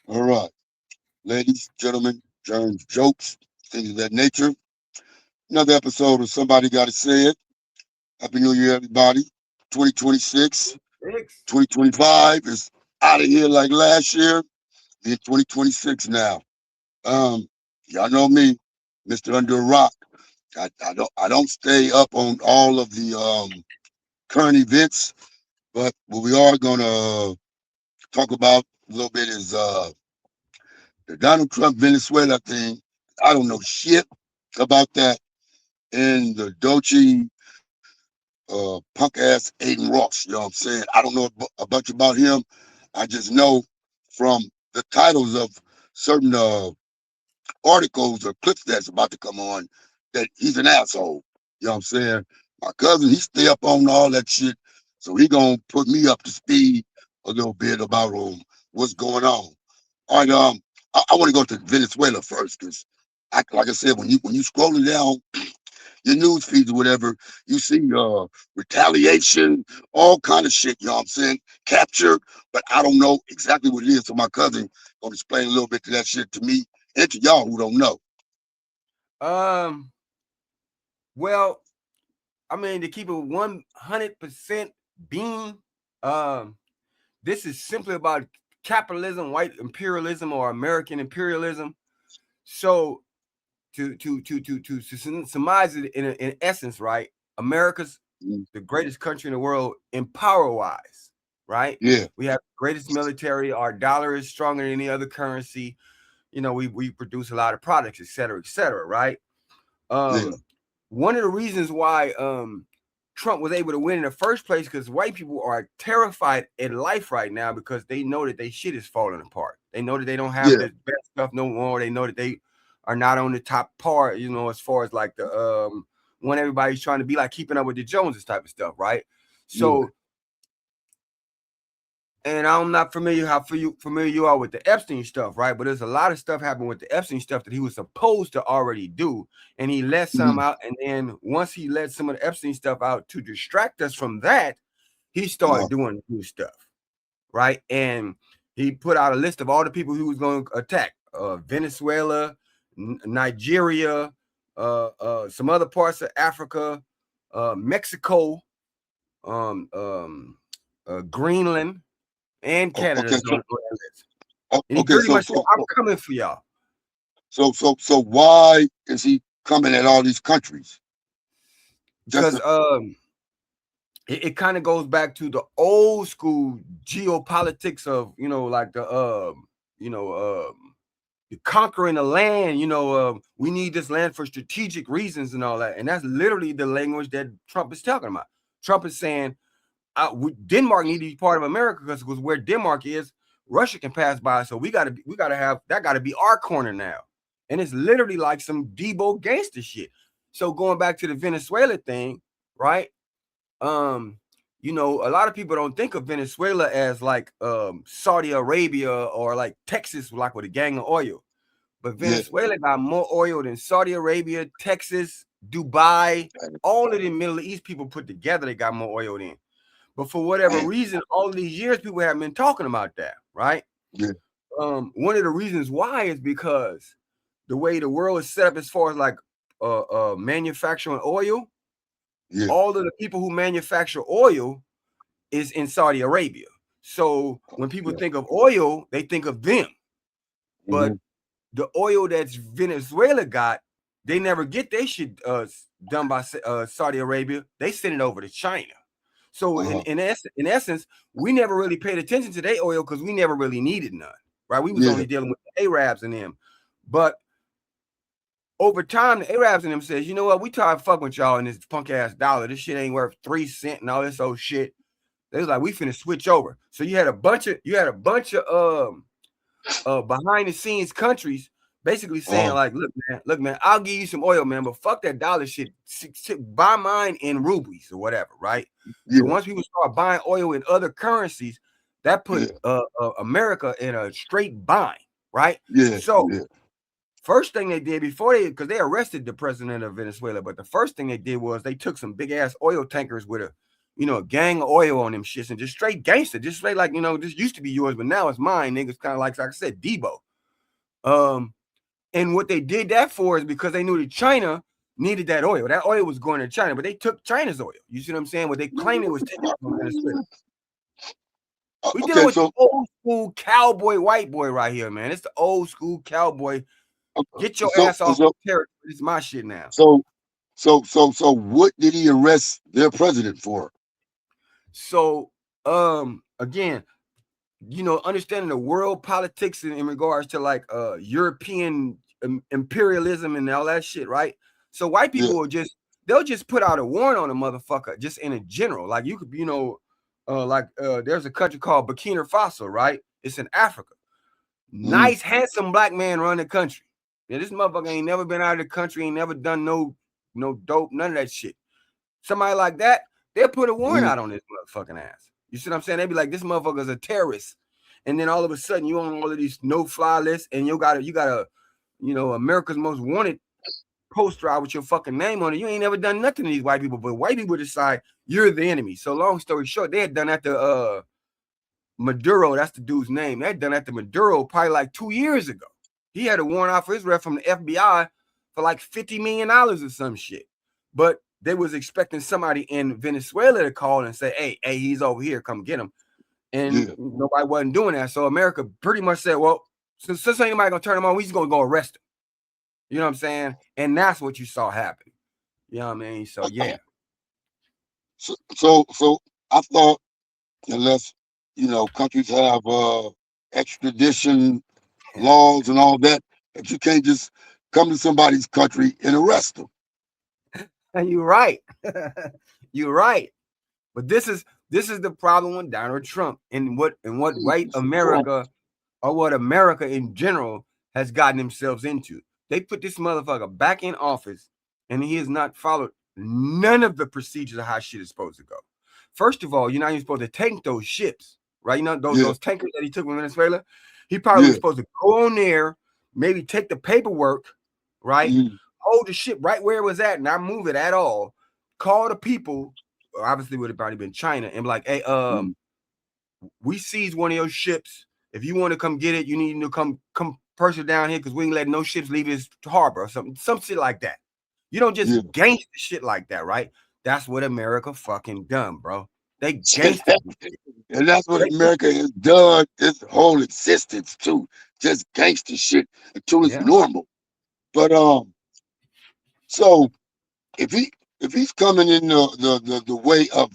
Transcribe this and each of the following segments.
All right, ladies, gentlemen, germs, jokes, things of that nature. Another episode of Somebody Gotta Say It. Happy New Year, everybody. 2026, Six. 2025 is out of here like last year. We're in 2026 now. Um, y'all know me, Mr. Under a Rock. I don't stay up on all of the current events, but what we are gonna talk about a little bit is the Donald Trump Venezuela thing. I don't know shit about that. And the Dolce punk ass Aiden Ross. You know what I'm saying? I don't know a bunch about him. I just know from the titles of certain articles or clips that's about to come on that he's an asshole. You know what I'm saying? My cousin, he stay up on all that shit. So he gonna put me up to speed a little bit about what's going on. All right, I want to go to Venezuela first because, like I said, when you scrolling down your news feeds or whatever, you see retaliation, all kind of shit, you know what I'm saying? Capture, but I don't know exactly what it is. So my cousin gonna explain a little bit to that shit to me and to y'all who don't know. Um. Well, I mean, to keep it 100% being, um, this is simply about capitalism, white imperialism, or American imperialism. So, to surmise it in essence, right? America's Mm, the greatest country in the world in power wise, right? yeah, We have the greatest military. Our dollar is stronger than any other currency. We produce a lot of products, et cetera, right? yeah, Um, One of the reasons why Trump was able to win in the first place because white people are terrified in life right now because they know that their shit is falling apart. They know that they don't have yeah, the best stuff no more. They know that they are not on the top part, as far as like the when everybody's trying to be like keeping up with the Joneses type of stuff, right? yeah, So, and I'm not familiar how familiar you are with the Epstein stuff, right? But there's a lot of stuff happened with the Epstein stuff that he was supposed to already do, and he let some mhm, out. And then once he let some of the Epstein stuff out to distract us from that, he started uh, doing new stuff, right? And he put out a list of all the people he was going to attack: Venezuela, Nigeria, some other parts of Africa, Mexico, um, um, Greenland and okay, Canada's on that list. And he okay, pretty much said, I'm coming for y'all. so why is he coming at all these countries? Just Because it kind of goes back to the old school geopolitics of, like you know, conquering the land, we need this land for strategic reasons and all that. And that's literally the language that Trump is talking about. Trump is saying, Denmark need to be part of America because where Denmark is, Russia can pass by. So we gotta have that. Got to be our corner now, and it's literally like some Debo gangster shit. So going back to the Venezuela thing, right? Um, a lot of people don't think of Venezuela as like Saudi Arabia or like Texas, like with a gang of oil. But yeah, Venezuela got more oil than Saudi Arabia, Texas, Dubai, all of the Middle East people put together. They got more oil than. But for whatever man, reason, all these years people have been talking about that, right? yeah, One of the reasons why is because the way the world is set up as far as like manufacturing oil, yeah, all of the people who manufacture oil is in Saudi Arabia. So when people yeah, think of oil, they think of them. But hmm, the oil that's Venezuela got, they never get their shit done by Saudi Arabia. They send it over to China. So uh-huh, in essence, we never really paid attention to their oil because we never really needed none, right? We was yeah, only dealing with the Arabs and them. But over time, the Arabs and them says, you know what, we tired of fucking with y'all in this punk ass dollar. This shit ain't worth 3 cents and all this old shit. They was like, we finna switch over. So you had a bunch of behind the scenes countries basically saying uh-huh, like, look, man, I'll give you some oil, man, but fuck that dollar shit. Buy mine in rupees or whatever, right? So yeah, once people start buying oil in other currencies, that put yeah, America in a straight bind, right? yeah, So yeah, first thing they did because they arrested the president of Venezuela, but the first thing they did was they took some big ass oil tankers a gang of oil on them shits and just straight gangster, just straight like, this used to be yours, but now it's mine, niggas. Kind of like I said, Debo. Um, and what they did that for is because they knew that China needed that oil. That oil was going to China, but they took China's oil. You see what I'm saying? What they claimed it was taken from Venezuela. We dealing Okay, with the so old school cowboy white boy right here, man. It's the old school cowboy. Get your so ass off so the territory. This is my shit now. so what did he arrest their president for? So, again, understanding the world politics in regards to like European imperialism and all that shit, right? So white Yeah. people they'll just put out a warrant on a motherfucker just in a general. Like you could, there's a country called Burkina Faso, right? It's in Africa. Mm, Nice, handsome black man run the country. Yeah, this motherfucker ain't never been out of the country, ain't never done no dope, none of that shit. Somebody like that, they'll put a warrant mm, out on this motherfucking ass. You see what I'm saying? They be like, this motherfucker's a terrorist. And then all of a sudden you on all of these no-fly lists and you got a, America's Most Wanted poster out with your fucking name on it. You ain't never done nothing to these white people, but white people decide you're the enemy. So long story short, they had done that to Maduro, that's the dude's name. They had done that to Maduro probably like 2 years ago. He had a warrant out for his rep from the FBI for like $50 million or some shit. But they was expecting somebody in Venezuela to call and say, hey, he's over here, come get him. And yeah. nobody wasn't doing that. So America pretty much said, well, since ain't nobody gonna turn him on, we just gonna go arrest him. You know what I'm saying? And that's what you saw happen. You know what I mean? So yeah. So I thought unless countries have extradition laws and all that, that you can't just come to somebody's country and arrest them. And you're right. You're right. But this is the problem with Donald Trump and what white America or what America in general has gotten themselves into. They put this motherfucker back in office and he has not followed none of the procedures of how shit is supposed to go. First of all, you're not even supposed to tank those ships, right? Yeah, Those tankers that he took from Venezuela. He probably was yeah, supposed to go on there, maybe take the paperwork, right? mm, Hold the ship right where it was at, not move it at all. Call the people, obviously would have probably been China, and be like, hey, mm, we seized one of your ships. If you want to come get it, you need to come person down here because we ain't letting no ships leave this harbor or something, some shit like that. You don't just yeah. gangster shit like that, right? That's what America fucking done, bro. They gangster. And that's what They, America has done its whole existence too. Just gangster shit until it's yeah. normal. But so if he's coming in the way of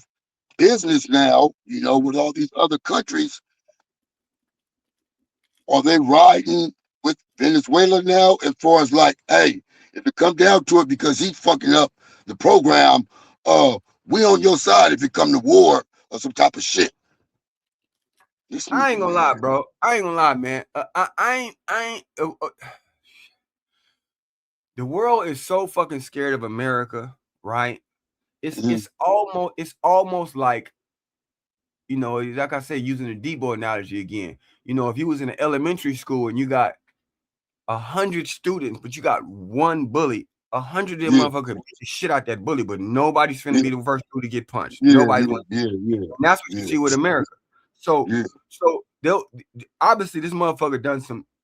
business now, with all these other countries, are they riding with Venezuela now as far as like, hey, if it come down to it because he's fucking up the program, uh, we on your side if it come to war or some type of shit. This I nigga, ain't gonna lie, man. bro. I ain't gonna lie, man. I ain't. The world is so fucking scared of America, right? Mhm. It's almost like, like I said, using the Debo analogy again. If you was in an elementary school and you got 100 students, but you got one bully, 100 of them Yeah, motherfuckers beat the shit out that bully, but nobody's finna yeah, be the first dude to get punched. yeah, Nobody's yeah, gonna. yeah, yeah, And that's what you yeah, see with America. So, yeah, so they'll obviously this motherfucker done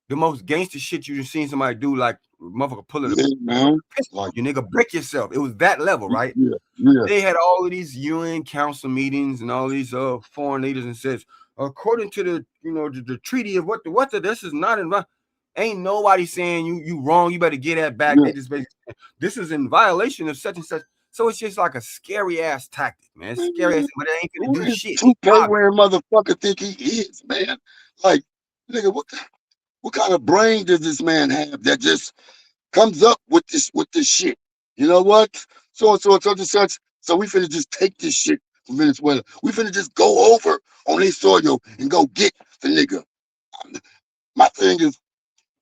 the most gangster shit you just seen somebody do, like motherfucker pulling a yeah, man. pistol on Like, you, nigga, break yourself. It was that level, right? yeah, yeah, They had all of these UN council meetings and all these foreign leaders and says, according to the treaty of what this is not in. Ain't nobody saying you wrong. You better get that back. yeah. They just basically this is in violation of such and such. So it's just like a scary ass tactic, man. It's scary Man, ass, but they ain't gonna who do this shit. It's toupee obvious. wearing motherfucker think he is, man? Like, nigga, what kind of brain does this man have that just comes up with this shit? You know what? So and such and such. So we finna just take this shit from Venezuela. We finna just go over on their soil and go get the nigga. My thing is,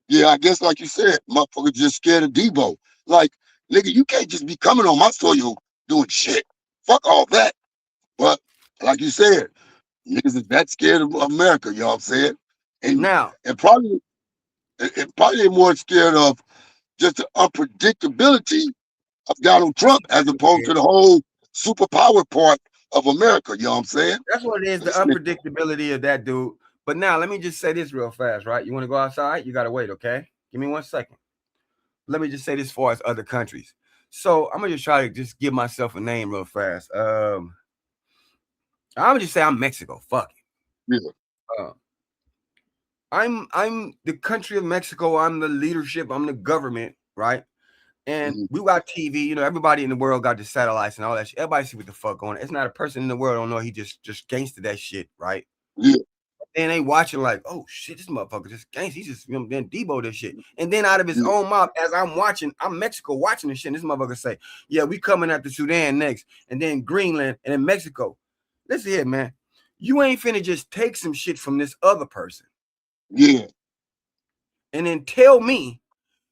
yeah, I guess like you said, motherfucker just scared of Debo. Like, nigga, you can't just be coming on my soil doing shit. Fuck all that. But like you said, niggas is that scared of America, you know what I'm saying? And Now, and probably probably more scared of just the unpredictability of Donald Trump as opposed to the whole superpower part of America. You know what I'm saying? That's what it is, the This nigga, unpredictability of that dude. But now let me just say this real fast, right? You want to go outside? You gotta wait, okay? Give me 1 second. Let me just say this as far as other countries. So I'm gonna just try to just give myself a name real fast. I'm gonna just say I'm Mexico. Fuck yeah, it. I'm the country of Mexico. I'm the leadership. I'm the government, right? And mhm, we got TV. You know, everybody in the world got the satellites and all that shit. Everybody see what the fuck going on. It's not a person in the world don't know he just gangster that shit, right? yeah, And they watching like, oh shit, this motherfucker just gangsta. He's just then Debo this shit. And then out of his yeah, own mouth, as I'm watching, I'm Mexico watching this shit. And this motherfucker say, yeah, we coming after Sudan next, and then Greenland, and then Mexico. Listen here, man. You ain't finna just take some shit from this other person yeah, and then tell me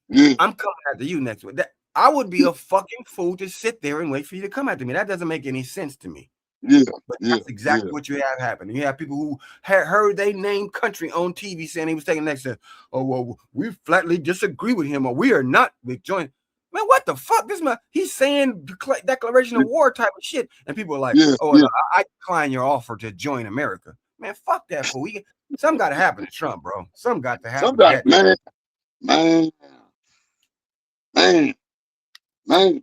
yeah, I'm coming after you next week. That I would be a fucking fool to sit there and wait for you to come after me. That doesn't make any sense to me. yeah, But yeah, that's yeah, exactly what you have happening. You have people who had heard they name country on TV saying he was taking next to, oh, well, we flatly disagree with him, or we are not with joint. Man, what the fuck? This man, he's saying declaration of war type of shit. And people are like, yeah, oh, yeah. no, I decline your offer to join America. Man, fuck that fool. Something got to happen to Trump, bro. Something got to happen to Somebody, that. man, man, man, man.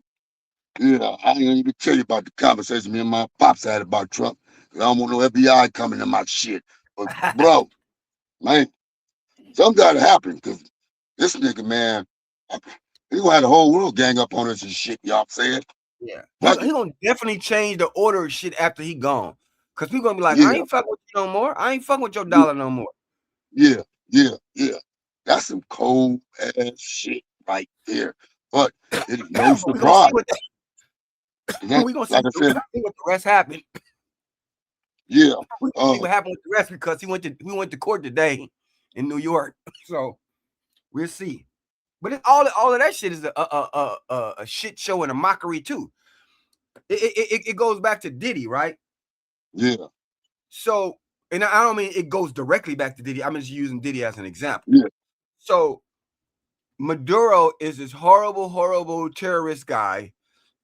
Yeah, I ain't gonna even tell you about the conversation me and my pops had about Trump. I don't want no FBI coming to my shit. But bro, man, something gotta happen because this nigga, man, he gonna have the whole world gang up on us and shit. Y'all saying? Yeah, he Fuck he it. gonna definitely change the order of shit after he gone. Cause people gonna be like, I Yeah, ain't fucking with you no more. I ain't fucking with your yeah, dollar no more. yeah, yeah, yeah. That's some cold ass shit right there. But it is no But we gonna see surprise. what It ain't, we gonna see like I said, what the rest happened. yeah, We gonna see uh, what happened with the rest because we went to court today in New York. So we'll see. But all of that shit is a shit show and a mockery too. It goes back to Diddy, right? yeah, So, and I don't mean it goes directly back to Diddy. I'm just using Diddy as an example. yeah, So Maduro is this horrible, horrible terrorist guy,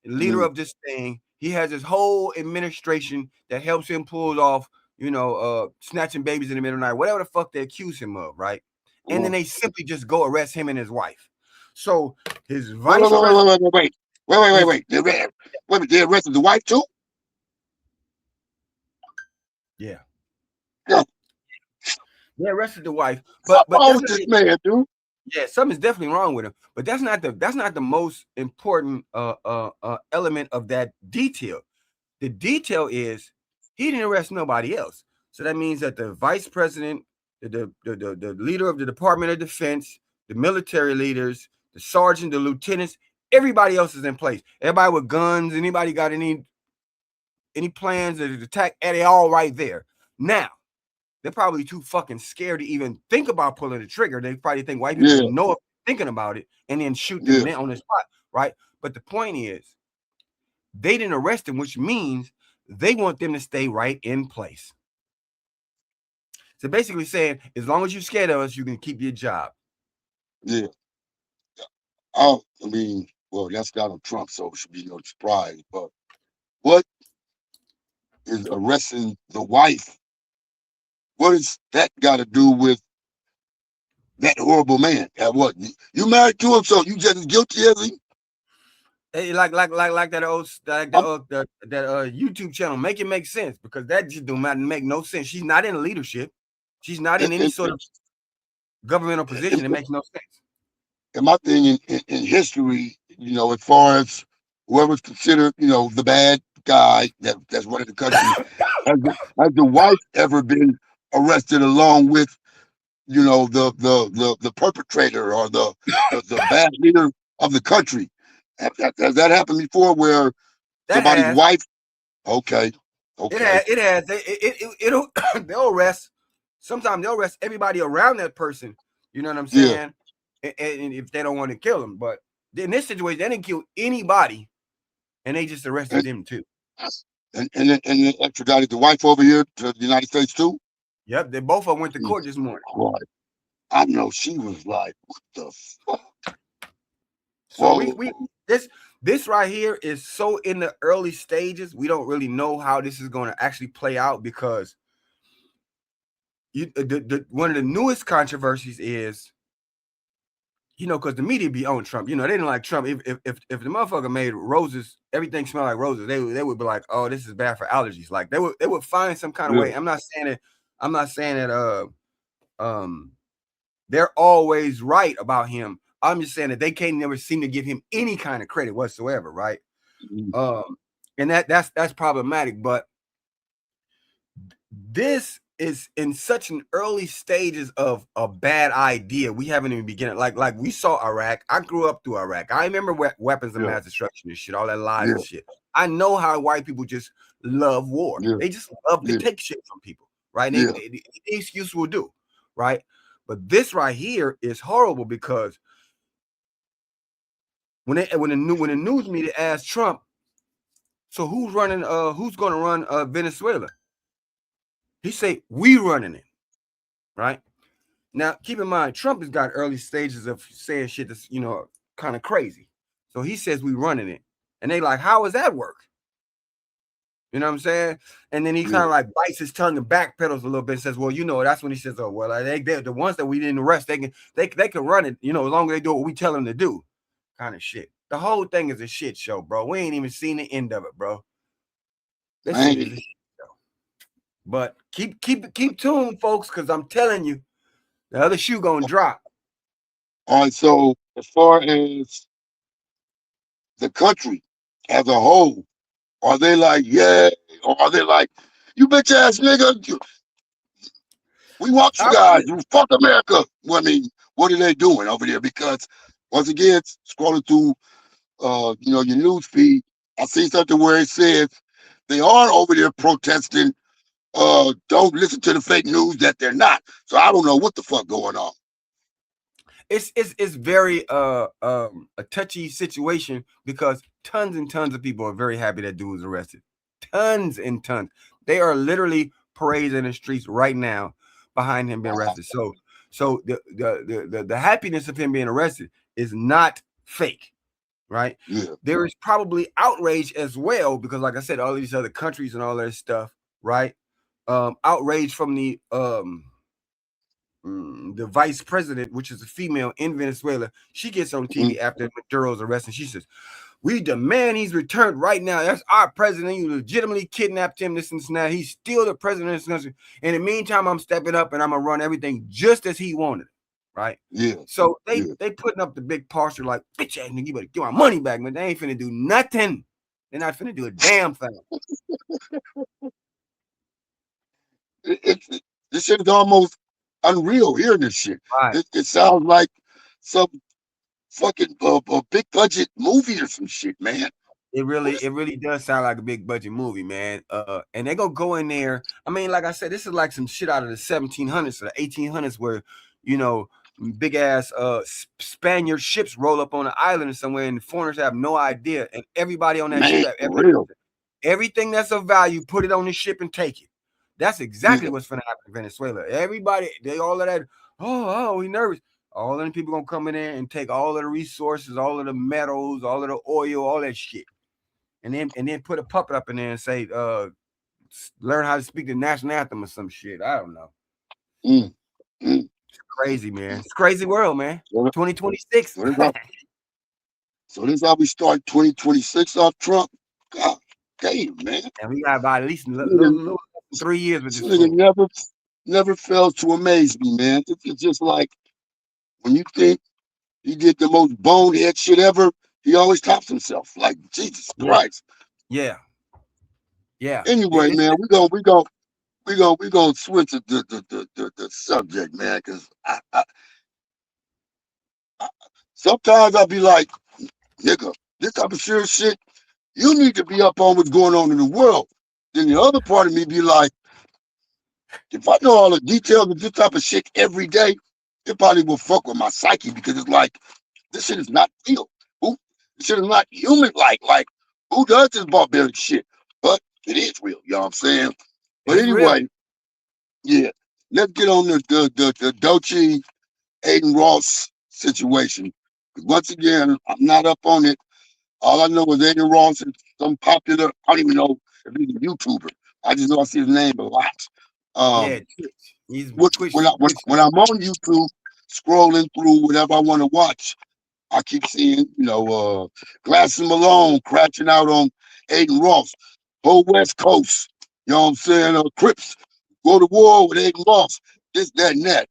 leader mm, of this thing. He has his whole administration that helps him pull off, snatching babies in the middle of the night, whatever the fuck they accuse him of, right? And then uh, they simply just go arrest him and his wife. So his wait, wait, vice wait, wait, president, wait, wait, wait, wait, wait, wait, his wait. Wait, they arrested the wife too? yeah, Yeah, they arrested the wife, what's but wrong that's with not this man, dude? yeah, something's definitely wrong with him. But that's not the most important element of that detail. The detail is he didn't arrest nobody else. So that means that the vice president, the leader of the Department of Defense, the military leaders, the sergeant, the lieutenants, everybody else is in place. Everybody with guns, anybody got any plans to attack, and they all right there. Now, they're probably too fucking scared to even think about pulling the trigger. They probably think white people Yeah, will know if they're thinking about it and then shoot them yeah, on the spot, right? But the point is, they didn't arrest them, which means they want them to stay right in place. So basically saying, as long as you're scared of us, you can keep your job. yeah. I mean, well, that's Donald Trump, so it should be no surprise. But what is arresting the wife? What is that got to do with that horrible man? What you married to him, so you just as guilty as him? Hey, like that old I'm, that YouTube channel. Make it make sense because that just do not make no sense. She's not in leadership. She's not and, in any and, sort of governmental and, position. It makes no sense. and my thing in history, as far as whoever's considered, the bad guy that's running the country, has the wife ever been arrested along with, the perpetrator or the bad leader of the country? Has that happened before where That somebody's has wife? Okay, okay, it has it'll they'll arrest. Sometimes they'll arrest everybody around that person. You know what I'm yeah. saying? And if they don't want to kill them, but in this situation, they didn't kill anybody, and they just arrested And them too. then extradited the wife over here to the United States too. Yep, they both of them went to court Jesus this morning. Christ. I know she was like, what the fuck? So we Whoa. we this This right here is so in the early stages. We don't really know how this is going to actually play out because one of the newest controversies is, because the media be on Trump. They didn't like Trump. If the motherfucker made roses, everything smelled like roses, they would be like, oh, this is bad for allergies. Like they would find some kind of way. Yeah. I'm not saying that they're always right about him. I'm just saying that they can't never seem to give him any kind of credit whatsoever, right? Mm, And that's problematic. But this is in such an early stages of a bad idea. We haven't even begun. Like we saw Iraq. I grew up through Iraq. I remember weapons of yeah. mass destruction and shit, all that lies and Yeah. shit. I know how white people just love war. Yeah. They just love to Yeah. take shit from people, right? Yeah. The excuse will do, right? But this right here is horrible because when the news media asked Trump, so who's going to run Venezuela? He say we running it, right? Now, keep in mind, Trump has got early stages of saying shit that's, kind of crazy. So he says we running it. And they like, how does that work? You know what I'm saying? And then he kind Yeah. of like bites his tongue and backpedals a little bit and says, well, that's when he says, oh, well, they're the ones that we didn't arrest, they can run it, as long as they do what we tell them to do. Kind of shit. The whole thing is a shit show, bro. We ain't even seen the end of it, bro. This shit is a Man. shit show. But keep tuned, folks, because I'm telling you, the other shoe gonna drop. All right. So as far as the country as a whole, are they like, yeah, or are they like, you bitch ass nigga, we want you I guys, really, you fuck America? Well, I mean, what are they doing over there? Because once again, scrolling through, your news feed, I see something where it says they are over there protesting. Don't listen to the fake news that they're not. So I don't know what the fuck going on. it's very a touchy situation because tons and tons of people are very happy that dude was arrested. Tons and tons. They are literally parading in the streets right now behind him being arrested. So the happiness of him being arrested is not fake, right? Yeah, There is probably outrage as well because, like I said, all these other countries and all that stuff, right? Outrage from the vice president, which is a female in Venezuela. She gets on mm, TV after Maduro's arrest and she says, we demand he's returned right now. That's our president. You legitimately kidnapped him, this and that. He's still the president of this country. In the meantime, I'm stepping up and I'm gonna run everything just as he wanted it. Right. yeah, So they yeah. they putting up the big posture like, bitch ass nigga, you better get my money back, man. They ain't finna do nothing. They're not finna do a damn thing. This shit is almost unreal hearing this shit. Right. It sounds like some fucking big budget movie or some shit, man. It What really, is it really does sound like a big budget movie, man. And they gonna go in there. I mean, like I said, this is like some shit out of the 1700s or the 1800s, where you know, big ass Spaniard ships roll up on an island or somewhere, and the foreigners have no idea, and everybody on that ship man have for real? everything that's of value, put it on the ship and take it. That's exactly Yeah. what's gonna happen in Venezuela. Everybody, they all of that. Oh, we nervous. All of them people gonna come in there and take all of the resources, all of the metals, all of the oil, all that shit, and then put a puppet up in there and say, learn how to speak the national anthem or some shit. I don't know. Mm, mm. Crazy, man. It's a crazy world, man. So, 2026. so this how so this how we start 2026 off Trump. God damn, man. And we got about at least This nigga, 3 years with this this nigga fool. never fails to amaze me, man. It's just like when you think he did the most bonehead shit ever, he always tops himself. Like Jesus Yeah, Christ. yeah, yeah. Anyway, man, we gonna switch the subject, man, because I sometimes I'll be like, nigga, this type of serious shit, you need to be up on what's going on in the world. Then the other part of me be like, if I know all the details of this type of shit every day, it probably will fuck with my psyche because it's like this shit is not real. Who this shit is not human like who does this barbaric shit? But it is real, you know what I'm saying? But it's real. anyway, yeah. Let's get on the Dochi Aiden Ross situation. 'Cause once again, I'm not up on it. All I know is Adin Ross is some popular. I don't even know if he's a YouTuber. I just know I see his name a lot. Yeah, Um, Twitch. He's which Twitch. when I Twitch. when I'm on YouTube scrolling through whatever I want to watch, I keep seeing, Glass and Malone crashing out on Aiden Ross, whole West Coast. You know what I'm saying? Crips go to war with Aiden Ross. This, that, and that.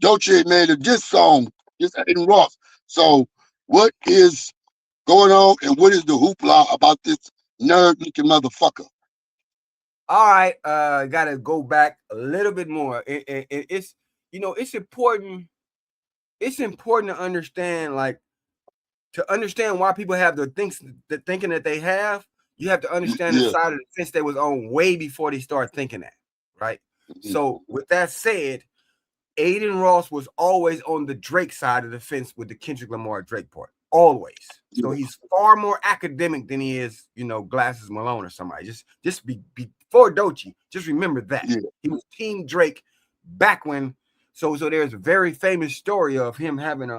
Dolce made a diss song, just Aiden Ross. So, what is going on, and what is the hoopla about this nerd-looking motherfucker? All right, gotta go back a little bit more. It's it's important. It's important to understand, like, to understand why people have the thinking that they have. You have to understand the Yeah, side of the fence they was on way before they start thinking that, right? mhm, So with that said, Aiden Ross was always on the Drake side of the fence with the Kendrick Lamar Drake part, always. So yeah, he's far more academic than he is, Glasses Malone or somebody. Just before Doechii. Just remember that yeah, he was Team Drake back when. So there's a very famous story of him having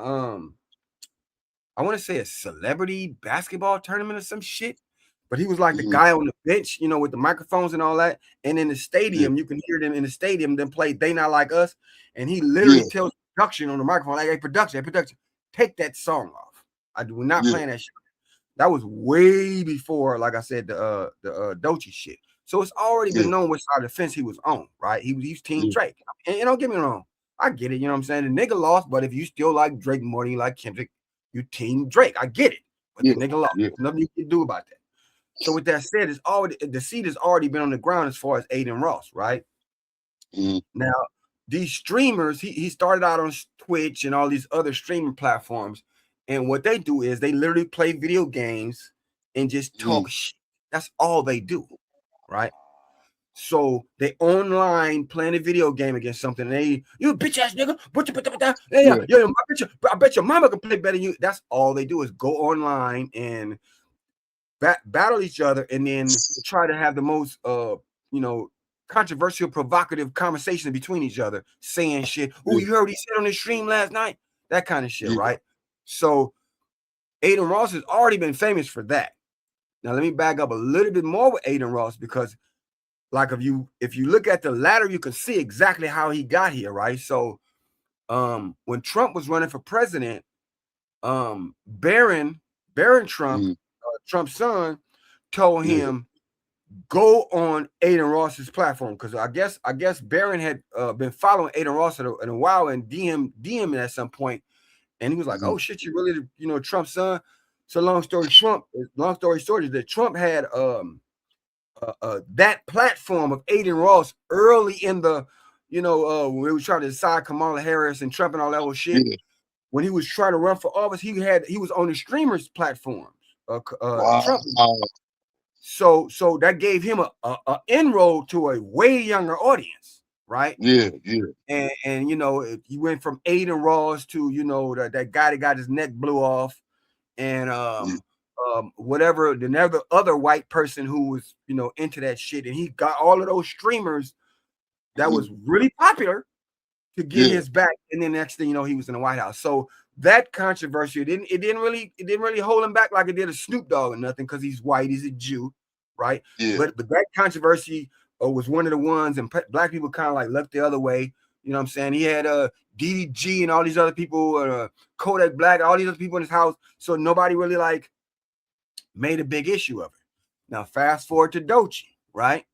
I want to say a celebrity basketball tournament or some shit. But he was like the mhm, guy on the bench, with the microphones and all that. And in the yeah, stadium, you can hear them in the stadium, then play They Not Like Us. And he literally yeah, tells production on the microphone, like, hey, production, take that song off. I do not yeah, playing that shit. That was way before, like I said, the Doechii shit. So it's already yeah, been known which side of the fence he was on, right? He's Team yeah, Drake. And don't get me wrong, I get it. You know what I'm saying? The nigga lost, but if you still like Drake more than you like Kendrick, you Team Drake. I get it, but the yeah, nigga lost. yeah, There's nothing you can do about that. So with that said, it's already the seed has already been on the ground as far as Aiden Ross, right? mhm, Now, these streamers, he started out on Twitch and all these other streaming platforms, and what they do is they literally play video games and just mhm, talk shit. That's all they do, right? So they online playing a video game against something. And you bitch ass nigga, yeah, yeah, I bet your mama can play better than you. That's all they do is go online and battle each other, and then try to have the most you know controversial, provocative conversation between each other, saying shit. Oh, yeah, you heard what he said on the stream last night? That kind of shit, yeah, right? So Aiden Ross has already been famous for that. Now let me back up a little bit more with Aiden Ross, because like if you look at the ladder, you can see exactly how he got here, right? So when Trump was running for president, Barron Trump, mhm, Trump's son, told yeah, him go on Aiden Ross's platform, because I guess Barron had been following Aiden Ross in a while and DM at some point, and he was like, mhm, "Oh shit, you really Trump's son?" So long story short is that Trump had that platform of Aiden Ross early in the when we were trying to decide Kamala Harris and Trump and all that old shit. yeah. When he was trying to run for office, he was on the streamers platforms. Wow. Trump. So that gave him a inroad to a way younger audience, right? Yeah, yeah, And he went from Aiden Ross to that guy that got his neck blew off, and yeah, whatever the other white person who was into that shit, and he got all of those streamers that mhm, was really popular to get yeah, his back, and then next thing you know, he was in the White House. So that controversy it didn't really hold him back like it did a Snoop Dogg or nothing, because he's white, he's a Jew, right? yeah, But that controversy was one of the ones, and black people kind of like looked the other way. You know what I'm saying? He had DDG and all these other people, Kodak Black, all these other people in his house, so nobody really like made a big issue of it. Now fast forward to Doechii, right?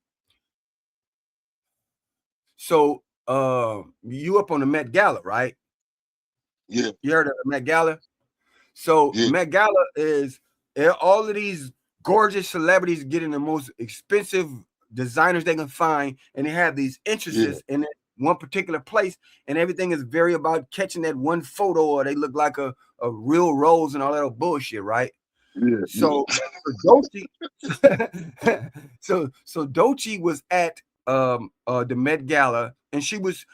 So you up on the Met Gala, right? yeah, You heard of the Met Gala? So yeah, Met Gala is all of these gorgeous celebrities getting the most expensive designers they can find, and they have these yeah, interests in that one particular place, and everything is very about catching that one photo, or they look like a real rose and all that bullshit, right? yeah, yeah, So Doechii, so Doechii was at the Met Gala, and she was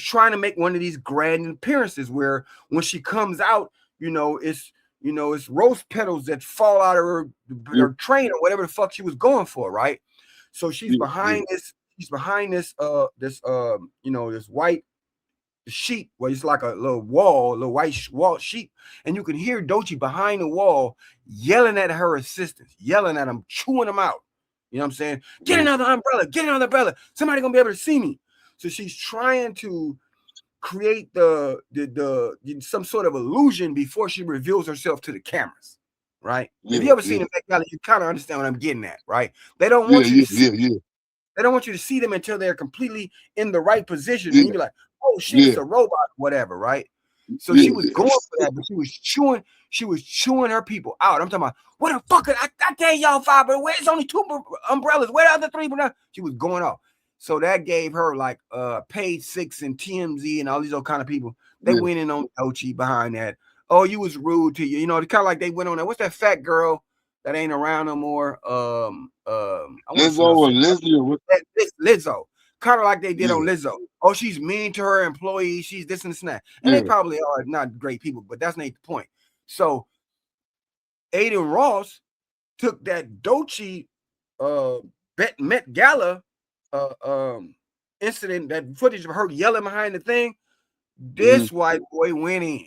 trying to make one of these grand appearances where when she comes out, it's rose petals that fall out of yeah, her train or whatever the fuck she was going for, right? So she's yeah, yeah, behind this, this white sheet where it's like a little wall, a little white wall sheet, and you can hear Doechii behind the wall yelling at her assistants, yelling at them, chewing them out. You know what I'm saying? Get Mm-hmm. another umbrella, get another umbrella. Somebody gonna be able to see me. So she's trying to create the some sort of illusion before she reveals herself to the cameras, right? If you Yeah, ever seen yeah, it, you kind of understand what I'm getting at, right? They don't yeah, want you to yeah, see. yeah, yeah, They don't want you to see them until they're completely in the right position, and yeah, you be like, "Oh shit, it's yeah, a robot, whatever," right? So she yeah, was yeah. going for that, but she was chewing her people out. I'm talking about, what the fuck? I tell y'all five, but where's only two umbrellas? Where the other three? She was going off. So that gave her like Page Six and TMZ and all these other kind of people. They Yeah. went in on Doechii behind that. Oh, you was rude to you. You know, it's kind of like they went on that. What's that fat girl that ain't around no more? I want to Lizzo know. or Lizzie or what? Lizzo, kind of like they did on Yeah, Lizzo. Oh, she's mean to her employees. She's this and this and that. And they yeah, probably are not great people, but that's not the point. So Aiden Ross took that Doechii uh Met Gala uh um incident, that footage of her yelling behind the thing. mm-hmm. This white boy went in.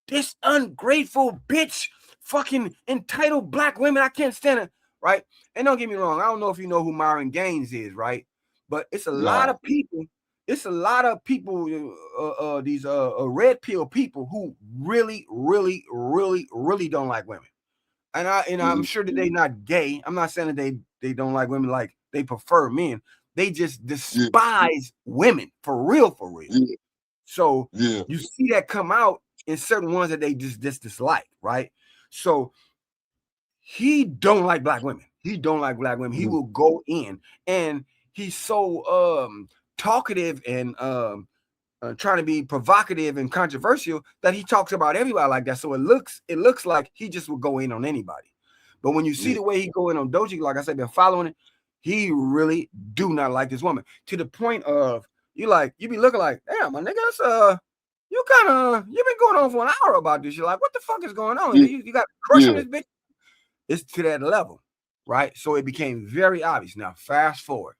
This ungrateful bitch, fucking entitled black women. I can't stand it, right? And don't get me wrong, I don't know if you know who Myron Gaines is, right? But it's a lot No, of people. It's a lot of people, these red pill people who really, really, really, really don't like women. And I'm mm-hmm. sure that they not gay. I'm not saying that they don't like women, like they prefer men. They just Yeah, despise women for real, for real. yeah, So yeah, you see that come out in certain ones that they just dislike, right? So he don't like black women. He don't like black women. He mm-hmm. will go in, and he's so talkative and trying to be provocative and controversial that he talks about everybody like that. So it looks like he just will go in on anybody. But when you see Yeah, the way he go in on Doechii, like I said, been following it, he really do not like this woman, to the point of you be looking like, damn, my nigga, that's you've been going on for an hour about this. You're like, what the fuck is going on? yeah, You got a crush on yeah, this bitch? It's to that level, right? So it became very obvious. Now fast forward.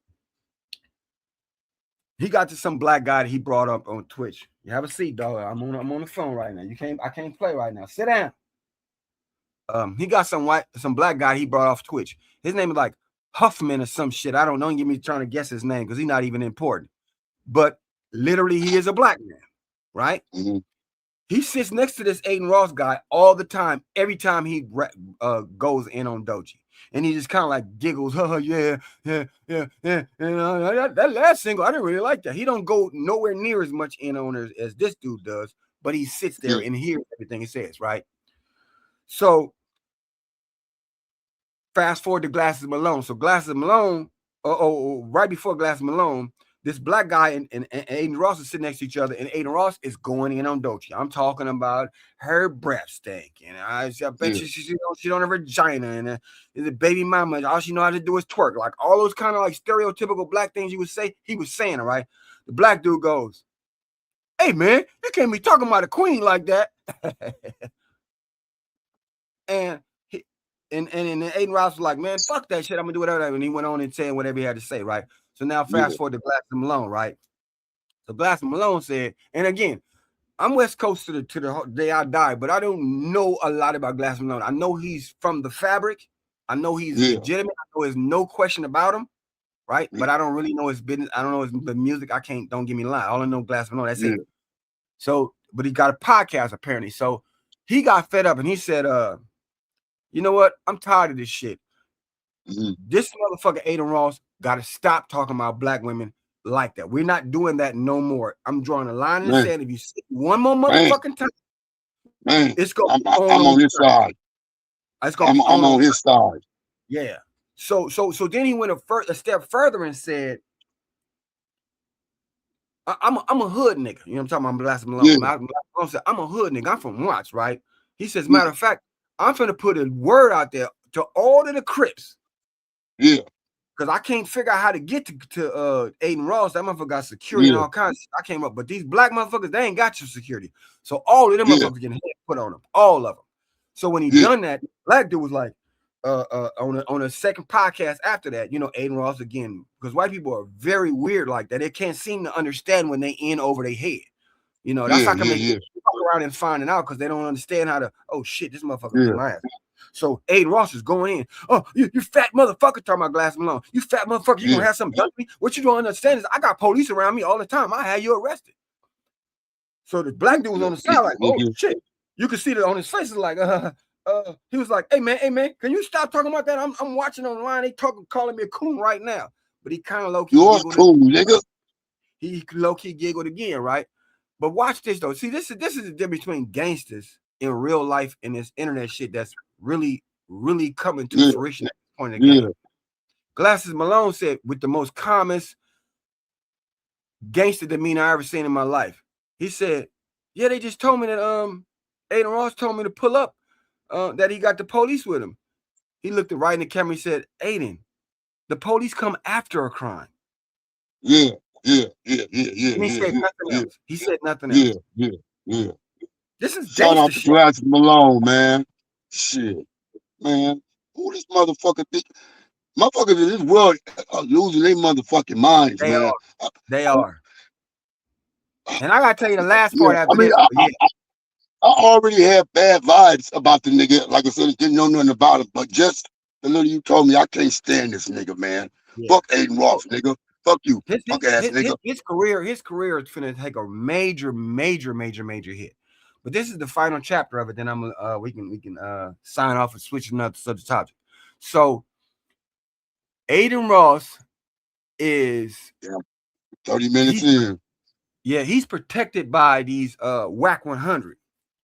He got to some black guy that he brought up on Twitch. You have a seat, dog. I'm on the phone right now. I can't play right now. Sit down. He got some black guy he brought off Twitch. His name is like Huffman or some shit. I don't know. Give me trying to guess his name because he's not even important. But literally, he is a black man, right? mm-hmm. He sits next to this Aiden Ross guy all the time, every time he goes in on Doechii. And he just kind of like giggles, yeah, yeah, yeah, yeah. And that last single, I didn't really like that. He don't go nowhere near as much in on as this dude does, but he sits there Yeah, and hears everything he says, right? So fast forward to Glasses Malone. So Glasses Malone, right before Glasses Malone, this black guy and Aiden Ross is sitting next to each other, and Aiden Ross is going in on Doechii. I'm talking about her breath stink, and I bet yeah, she don't have a vagina, and the baby mama, all she know how to do is twerk. Like all those kind of like stereotypical black things you would say, he was saying, all right? The black dude goes, hey man, you can't be talking about a queen like that. and he, and then Aiden Ross was like, man, fuck that shit. I'm gonna do whatever. And he went on and said whatever he had to say, right? So now yeah, fast forward to Glasses Malone, right? So Glasses Malone said, and again, I'm West Coast to the day I die, but I don't know a lot about Glasses Malone. I know he's from the fabric. I know he's yeah, legitimate. I know there's no question about him, right? yeah, But I don't really know his business. I don't know the music. I can't. Don't give me a lie. All I know Glasses Malone. That's yeah, it. So, but he got a podcast apparently. So he got fed up and he said, you know what? I'm tired of this shit. mm-hmm. This motherfucker Aiden Ross got to stop talking about black women like that. We're not doing that no more. I'm drawing a line in the Man, sand. If you see one more man, motherfucking time, man. it's gonna be I'm on on his site. side. It's gonna be I'm on on his site. side. Yeah. So then he went a step further and said, I'm a hood nigga. You know what I'm talking about? I'm Glasses Malone. Yeah, Malone said, I'm a hood nigga. I'm from Watts, right? He says, yeah, matter of fact, I'm finna put a word out there to all of the Crips. yeah, Because I can't figure out how to get to Aiden Ross. That motherfucker got security and yeah, all kinds of shit. I came up, but these black motherfuckers, they ain't got your security. So all of them yeah, motherfuckers getting put on them, all of them. So when he yeah, done that, black dude was like, on a second podcast after that, you know, Aiden Ross again, because white people are very weird like that. They can't seem to understand when they in over their head. You know, that's Yeah, how come yeah, they yeah, fuck around and finding out because they don't understand how to, oh shit, this motherfucker beat yeah, my ass. So Aiden Ross is going in. Oh, you fat motherfucker, talking about Glass Malone. You fat motherfucker, you gonna yeah. have something done to me? What you don't understand is I got police around me all the time. I had you arrested. So the black dude was on the side, like, oh Nigga. shit. You could see that on his face, is like, he was like, hey man, can you stop talking about that? I'm watching online. They talking, calling me a coon right now. But he kind of low key You're giggled. cool, nigga. He low key giggled again, right? But watch this though. See, this is the difference between gangsters in real life and this internet shit that's really coming to Yeah, fruition at this point in the yeah, game. Glasses Malone said, with the most calmest gangster demeanor I ever seen in my life. He said, yeah, they just told me that Aiden Ross told me to pull up, that he got the police with him. He looked right in the camera. He said, Aiden, the police come after a crime. yeah, yeah, yeah, yeah, yeah, And he yeah, said nothing yeah, else. He said nothing yeah, else. yeah, yeah. This is Shout gangster out to shit. Glasses Malone, man. Shit, man. Who this motherfucker think? Motherfuckers in this world are losing their motherfucking minds, They man. are. They are. And I gotta tell you the last Yeah, part I after mean, this. But yeah, I already had bad vibes about the nigga. Like I said, didn't know nothing about him, but just the little you told me, I can't stand this nigga, man. yeah. Fuck Aiden Ross, nigga. Fuck you, punk ass nigga. His career is finna take a major hit. But this is the final chapter of it. Then I'm we can sign off and switch another subject topic. So Aiden Ross is Yeah, 30 minutes he's in. he's protected by these WAC 100,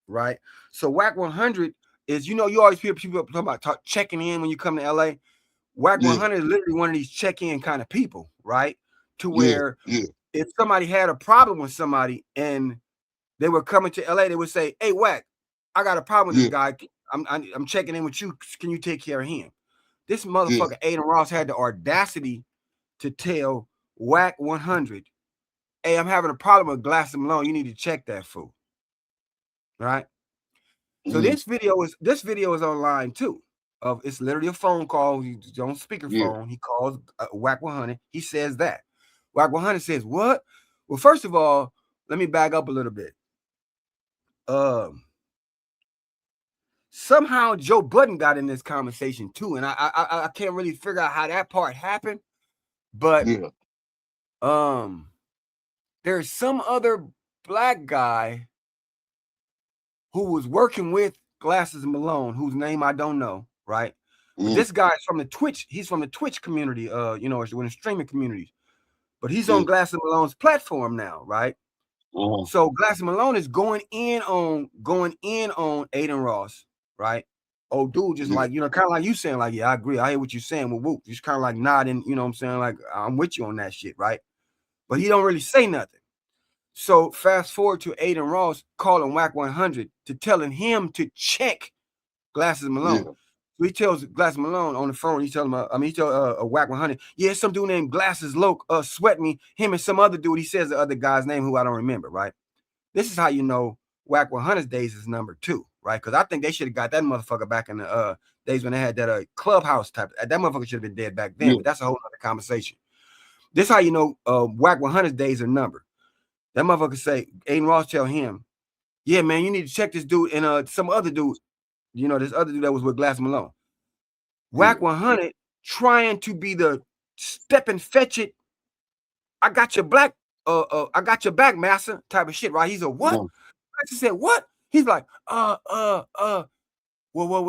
right? So WAC 100 is, you know, you always hear people talking about checking in when you come to LA. WAC Yeah, 100 is literally one of these check-in kind of people, right? To yeah, where yeah, if somebody had a problem with somebody and they were coming to LA, they would say, "Hey, WAC, I got a problem with this yeah, guy. I'm checking in with you. Can you take care of him?" This yeah, motherfucker Aiden Ross had the audacity to tell WAC 100, "Hey, I'm having a problem with Glass and Malone. You need to check that fool." Right? So mm, this video is online too. Of It's literally a phone call. He's on yeah, speakerphone. He calls WAC 100. He says that. WAC 100 says, "What?" Well, first of all, let me back up a little bit. Um, Somehow Joe Budden got in this conversation too, and I can't really figure out how that part happened. But yeah, um, there's some other black guy who was working with Glasses Malone, whose name I don't know, right? But mm, this guy's from the Twitch. He's from the Twitch community, you know, in the streaming community. But he's yeah, on Glasses Malone's platform now, right? uh-huh, So Glasses Malone is going in on Aiden Ross, right? Oh, dude, just yeah, like, you know, kind of like you saying, like, yeah, I agree. I hear what you're saying. Well, whoop, just kind of like nodding, you know what I'm saying? Like, I'm with you on that shit, right? But he don't really say nothing. So fast forward to Aiden Ross calling WAC 100 to telling him to check Glasses Malone. yeah, So he tells Glasses Malone on the phone. He tells him, he tells a WAC 100, yeah, some dude named Glasses Loke sweat me. Him and some other dude. He says the other guy's name who I don't remember, right? This is how you know WAC 100's days is number 2, right? Because I think they should have got that motherfucker back in the days when they had that clubhouse type. That motherfucker should have been dead back then, yeah, but that's a whole other conversation. This is how you know WAC 100's days are numbered. That motherfucker say, Aiden Ross tell him, yeah, man, you need to check this dude and some other dude, you know, this other dude that was with Glass Malone. yeah, WAC 100 trying to be the step and fetch it. I got your I got your back, master type of shit, right? He's a what? uh, I said, what? He's like, well,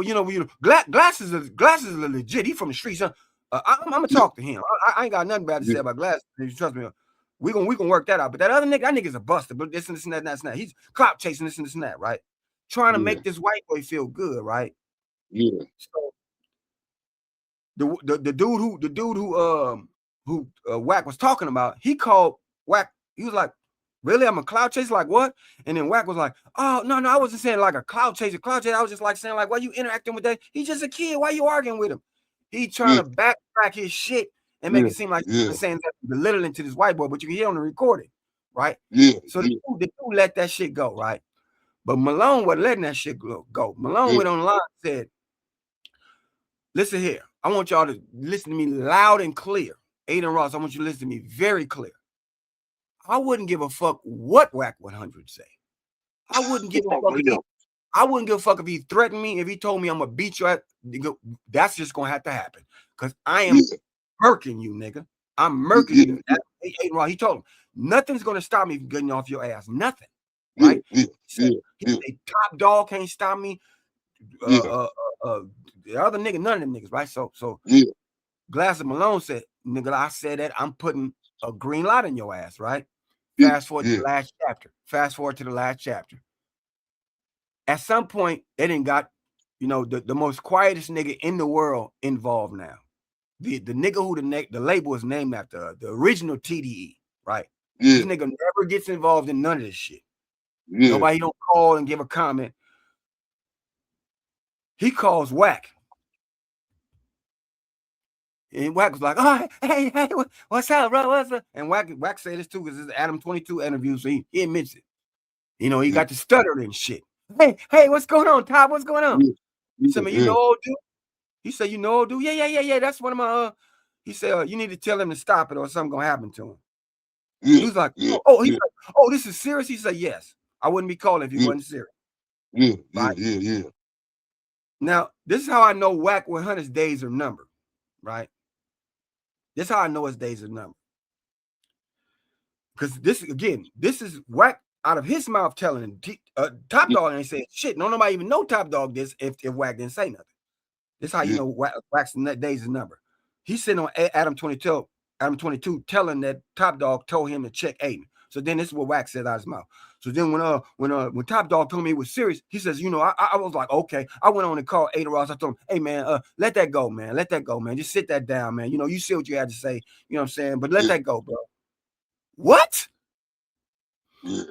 you know, glasses are legit. He from the streets. Huh? I'm gonna yeah, talk to him. I ain't got nothing bad to yeah, say about glasses. You trust me. We can work that out. But that other nigga, that nigga's a buster. But this and this and that, and that. He's clout chasing this and that, right? Trying to yeah, make this white boy feel good, right? yeah, So the dude who Wack was talking about, he called Wack. He was like, "Really? I'm a cloud chaser? Like what?" And then Wack was like, "Oh no, I wasn't saying like a cloud chaser. Cloud chaser. I was just like saying like, why you interacting with that? He's just a kid. Why you arguing with him?" He trying yeah, to backtrack his shit and make yeah, it seem like yeah, he's saying that belittling to this white boy, but you can hear on the recording, right? yeah, So yeah, the dude let that shit go, right? But Malone wasn't letting that shit go. Malone yeah, went online and said, listen here. I want y'all to listen to me loud and clear. Aiden Ross, I want you to listen to me very clear. I wouldn't give a fuck what Whack 100 say. I wouldn't give a fuck if he, I wouldn't give a fuck if he threatened me, if he told me I'm gonna beat you at, that's just gonna have to happen. Cause I am yeah, murking you, nigga. I'm murking yeah, you. He told him, nothing's gonna stop me from getting off your ass. Nothing. yeah, Right? yeah, yeah, He yeah, said, top dog can't stop me. Uh, yeah, uh, the other nigga, none of them niggas, right? So yeah, Glass of Malone said, nigga, I said that I'm putting a green light in your ass, right? yeah, Fast forward to yeah, the last chapter. Fast forward to the last chapter. At some point, it didn't got, the most quietest nigga in the world involved now. The nigga who the label is named after, the original TDE, right? This yeah, nigga never gets involved in none of this shit. yeah, Nobody don't call and give a comment. He calls Whack. And Wack was like, "Oh, hey, what's up, bro? What's up?" And Wack said this too because this is Adam 22 interview, so he admits it. He yeah, got the stutter and shit. Hey, what's going on, Todd? What's going on? yeah, He said, yeah, "Man, you know yeah, old dude?" He said, "You know old dude? Yeah. That's one of my." He said, "You need to tell him to stop it, or something gonna happen to him." He yeah, was like, yeah, "Oh, he's yeah, like, oh, this is serious." He said, "Yes, I wouldn't be calling if he yeah, wasn't serious." yeah, Right yeah, yeah, yeah, now, this is how I know Wack 100's days are numbered. Right, this is how I know his days are numbered. Because this is Wack out of his mouth telling him. Top Dog ain't saying shit. No, nobody even know Top Dog this if Wack didn't say nothing. This is how you yeah, know Wack's days is number. He's sitting on Adam 22, telling that Top Dog told him to check Aiden. So then this is what Wack said out of his mouth. So then when Top Dog told me it was serious, he says, I was like, okay. I went on and called Aiden Ross. I told him, hey man, let that go, man. Let that go, man. Just sit that down, man. You see what you had to say. You know what I'm saying? But let yeah, that go, bro. What? yeah,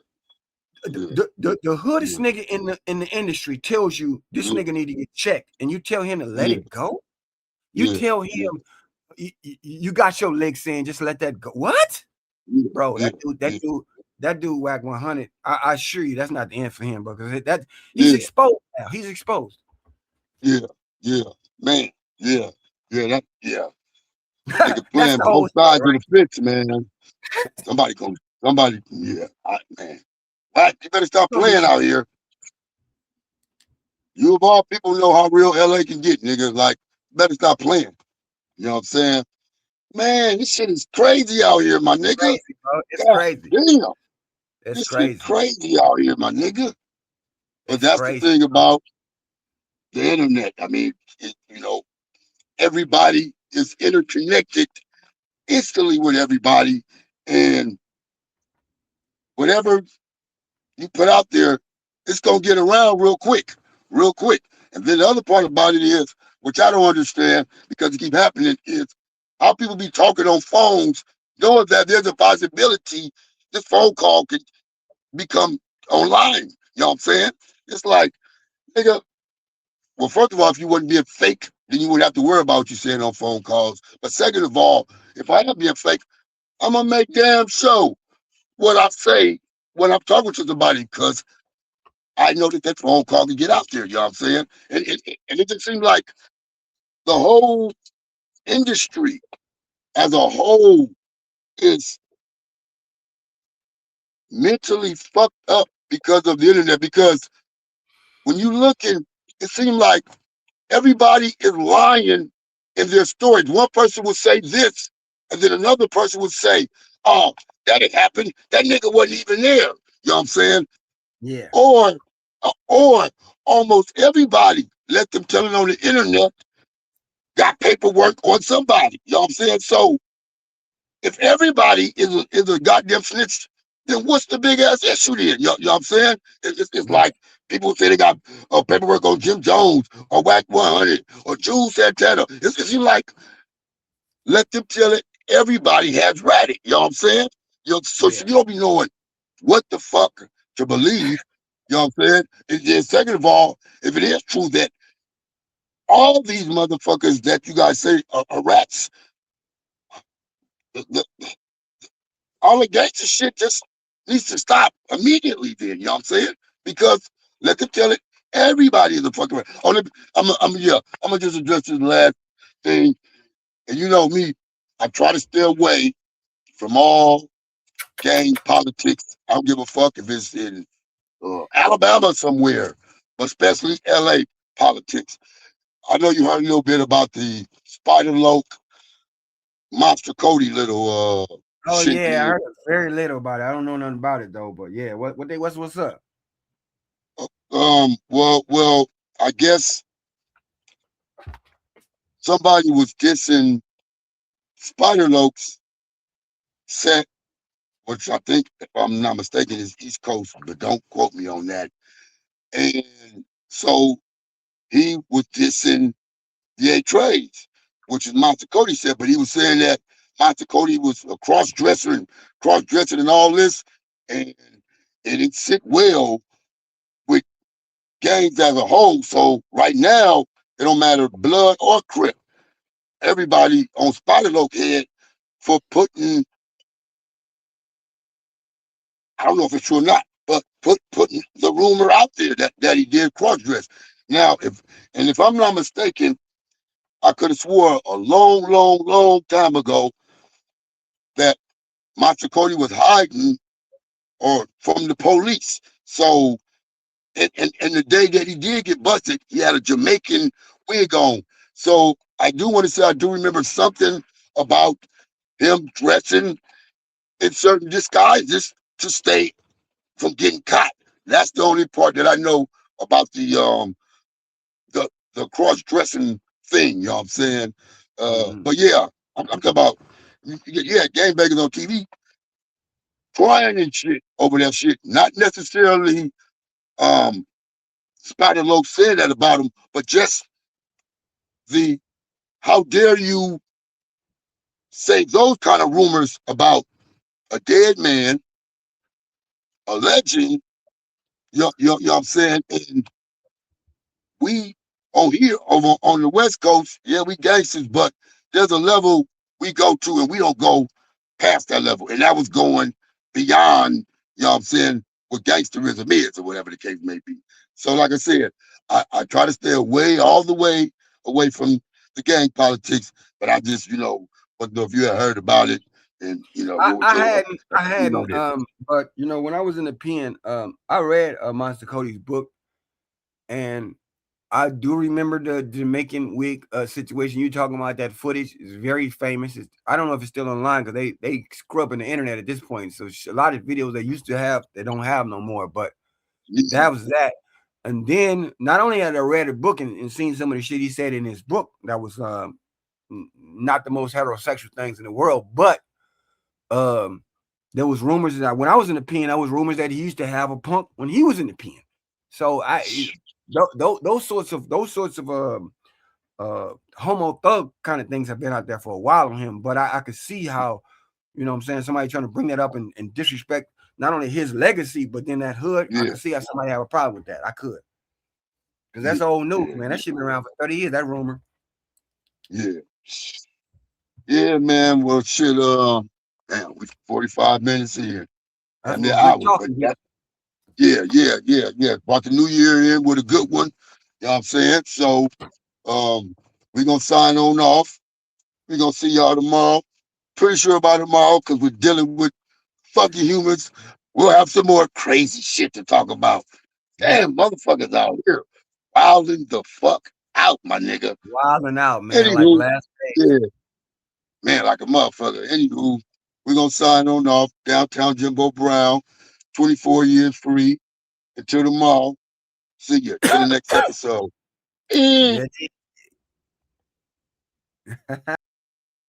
yeah, The hoodest yeah, nigga in the industry tells you this yeah, nigga need to get checked, and you tell him to let yeah, it go. You yeah, tell yeah, him you got your legs in, just let that go. What, yeah, bro? yeah, That dude Whack 100. I assure you, that's not the end for him, bro. Because that he's yeah, exposed now. He's exposed. yeah, yeah, man, yeah, yeah, yeah. Nigga That's playing the both whole sides story, of right? the fence, man. Somebody, yeah, man. Right, you better stop Gonna be playing out here. You of all people know how real LA can get, nigga. Like, better stop playing. You know what I'm saying? Man, this shit is crazy out here, my nigga. crazy, bro. It's God crazy. damn. It's This shit crazy. crazy out here, my nigga. But It's that's the crazy, thing bro. about the internet. I mean, everybody is interconnected instantly with everybody. And whatever you put out there, it's gonna get around real quick, real quick. And then the other part about it is, which I don't understand because it keep happening, is how people be talking on phones, knowing that there's a possibility this phone call could become online. You know what I'm saying? It's like, nigga, well, first of all, if you wouldn't being fake, then you wouldn't have to worry about what you saying on phone calls. But second of all, if I am being fake, I'm gonna make damn sure what I say when I'm talking to somebody, because I know that phone call can get out there. You know what I'm saying? And it just seems like the whole industry as a whole is mentally fucked up because of the internet. Because when you look at, it seems like everybody is lying in their stories. One person would say this, and then another person would say, "Oh, that didn't happen. That nigga wasn't even there." You know what I'm saying? Yeah, Or almost everybody, let them tell it on the internet, got paperwork on somebody. You know what I'm saying? So if everybody is a goddamn snitch, then what's the big ass issue then? You know what I'm saying? It's yeah, like people say they got paperwork on Jim Jones or Whack 100 or Jules Santana. It's like, let them tell it. Everybody has read it. You know what I'm saying? So yeah, you don't be knowing what the fuck to believe. You know what I'm saying? And then second of all, if it is true that all these motherfuckers that you guys say are rats, the, all the gangster shit just needs to stop immediately. Then you know what I'm saying? Because let them tell it. Everybody is a fucking rat. I'm gonna just address this last thing. And you know me, I try to stay away from all gang politics. I don't give a fuck if it's in Alabama somewhere, but especially LA politics. I know you heard a little bit about the Spider Loke Monster Cody little Oh shit yeah, I did. heard very little about it. I don't know nothing about it though. But yeah, what's up? Well, I guess somebody was dissing Spider Loke's set, which I think, if I'm not mistaken, is East Coast, but don't quote me on that. And so he was dissing the A trades, which is Monster Cody said, but he was saying that Monster Cody was a cross dressing and all this, and it didn't sit well with gangs as a whole. So right now, it don't matter blood or crip. Everybody on Spider Loke head for putting, I don't know if it's true or not, but putting the rumor out there that he did cross dress. Now, if I'm not mistaken, I could have swore a long time ago that Monster Cody was hiding or from the police. So, and the day that he did get busted, he had a Jamaican wig on. So I do want to say I do remember something about him dressing in certain disguises to stay from getting caught. That's the only part that I know about the cross dressing thing. You know what I'm saying? Mm-hmm. But yeah, I'm talking about yeah, gangbangers on TV crying and shit over that shit. Not necessarily um Spider Loke said that about him, but just the how dare you say those kind of rumors about a dead man, a legend, you know what I'm saying? And we on here over on the West Coast, yeah, we gangsters, but there's a level we go to and we don't go past that level. And that was going beyond, you know what I'm saying, what gangsterism is or whatever the case may be. So like I said, I try to stay away all the way away from the gang politics, but I just, but if you had heard about it and I, what was I your hadn't, I opinion on hadn't, it? but when I was in the pen, I read Monster Cody's book, and I do remember the Jamaican wig situation. You talking about that footage is very famous. I don't know if it's still online because they scrub in the internet at this point. So a lot of videos they used to have they don't have no more. But Yeah, that was that. And then not only had I read a book and seen some of the shit he said in his book that was not the most heterosexual things in the world, but um, there was rumors that when I was in the pen, there was rumors that he used to have a punk when he was in the pen. So those sorts of homo thug kind of things have been out there for a while on him. But I could see how, what I'm saying, somebody trying to bring that up and disrespect not only his legacy, but then that hood. I yeah, could see how somebody have a problem with that. I could. Because yeah, that's old news, yeah, man. That yeah, shit been around for 30 years, that rumor. yeah. Yeah, man. Well, shit. Damn, we 45 minutes in. I That's mean, what an good hour, but talking get. yeah. Brought the new year in with a good one. You know what I'm saying? So, we're gonna sign on off. We're gonna see y'all tomorrow. Pretty sure about tomorrow because we're dealing with fucking humans. We'll have some more crazy shit to talk about. Yep. Damn, motherfuckers out here wilding the fuck out, my nigga. Wilding out, man, like Anywho, last day. yeah. Man, like a motherfucker. Anywho, we're gonna sign on off. Downtown Jimbo Brown, 24 years free. Until tomorrow. See you till the next episode. Eh. Yeah.